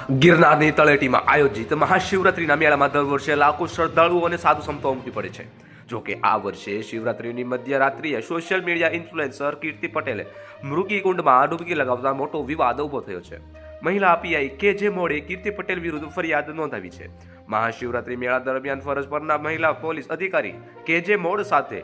ગિરનારની તળેટીમાં આયોજિત મહાશિવરાત્રિના મેળામાં દર વર્ષે લાખો શ્રદ્ધાળુઓ અને સાધુ સંતો ઉમટી પડે છે. જોકે આ વર્ષે શિવરાત્રિની મધ્યરાત્રિએ સોશિયલ મીડિયા ઇન્ફ્લુએન્સર કીર્તિ પટેલે મૃગીકુંડમાં ડૂબકી લગાવતા મોટો વિવાદ ઊભો થયો છે. મહિલા પીઆઈ કે.જે. મોડે કીર્તિ પટેલ વિરુદ્ધ ફરિયાદ નોંધાવી છે. મહાશિવરાત્રિ મેળા દરમિયાન ફરજ પરના મહિલા પોલીસ અધિકારી કે.જે. મોડ સાથે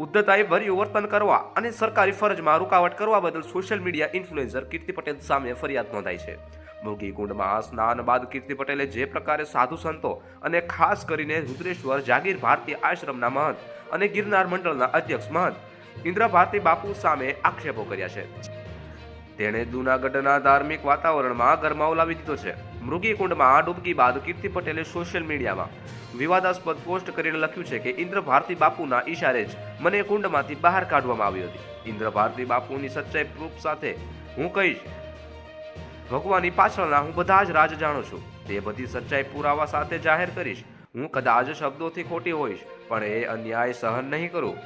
ઉદ્ધતાએ ભર્યું વર્તન કરવા અને સરકારી ફરજમાં રૂકાવટ કરવા બદલ સોશિયલ મીડિયા ઇન્ફ્લુએન્સર કીર્તિ પટેલ સામે ફરિયાદ નોંધાઈ છે. મૃગીકુંડમાં સ્નાન બાદ કીર્તિ પટેલે જે પ્રકારે સાધુ સંતો અને ખાસ કરીને રુદ્રેશ્વર જાગીર ભારતી આશ્રમના મહંત અને ગિરનાર મંડળના અધ્યક્ષ મહંત ઇન્દ્ર ભારતી બાપુ સામે આક્ષેપો કર્યા છે. તેણે જૂનાગઢના ધાર્મિક વાતાવરણમાં ગરમાવો લાવી દીધો છે. મૃગીકુંડમાં ડૂબકી બાદ કીર્તિ પટેલે સોશિયલ મીડિયામાં વિવાદાસ્પદ પોસ્ટ કરીને લખ્યું છે કે ઇન્દ્ર ભારતી બાપુના ઈશારે જ મને કુંડમાંથી બહાર કાઢવામાં આવી હતી. ઇન્દ્ર ભારતી બાપુની સચ્ચાઈ પ્રૂફ સાથે હું કહીશ, ભગવાનની પાછળના હું બધા જ રાજ જાણું છું. તે બધી સચ્ચાઈ પુરાવા સાથે જાહેર કરીશ. હું કદાચ શબ્દોથી ખોટી હોઈશ, પણ એ અન્યાય સહન નહીં કરું.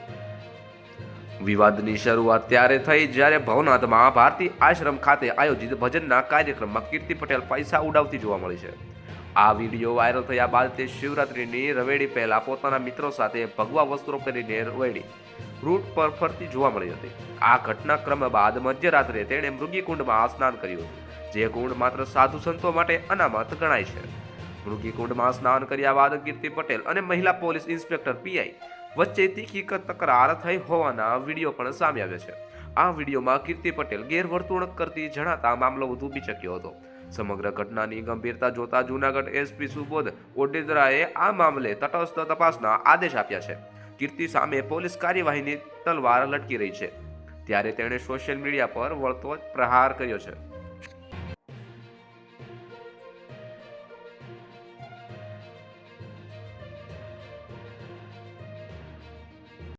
વિવાદની શરૂઆત ત્યારે થઈ જ્યારે ભવનાથમાં ભારતી આશ્રમ ખાતે આયોજિત ભજનના કાર્યક્રમમાં કીર્તિ પટેલ પૈસા ઉડાવતી જોવા મળી છે. આ વિડીયો વાયરલ થયા બાદ તે શિવરાત્રિની રવેડી પહેલા પોતાના મિત્રો સાથે ભગવા વસ્ત્રો પહેરીને રવેડી રૂટ પર ફરતી જોવા મળી હતી. આ ઘટનાક્રમ બાદ મધ્યરાત્રે તેણે મૃગીકુંડમાં સ્નાન કર્યું હતું, જે કુંડ માત્ર સાધુ સંતો માટે અનામત ગણાય છે. મૃગીકુંડમાં સ્નાન કર્યા બાદ કીર્તિ પટેલ અને મહિલા પોલીસ ઇન્સ્પેક્ટર પીઆઈ વચ્ચે તીખી તકરાર થઈ હોવાના વિડીયો પણ સામે આવ્યા છે. આ વિડીયોમાં કીર્તિ પટેલ ગેરવર્તણૂક કરતી જણાતા મામલો વધુ બીચક્યો હતો. સમગ્ર ઘટનાની ગંભીરતા જોતા જૂનાગઢ એસપી સુબોધ ઓડેદરાએ આ મામલે તટસ્થ તપાસના આદેશ આપ્યા છે. કીર્તિ સામે પોલીસ કાર્યવાહીની તલવાર લટકી રહી છે, ત્યારે તેણે સોશિયલ મીડિયા પર વળતો પ્રહાર કર્યો છે.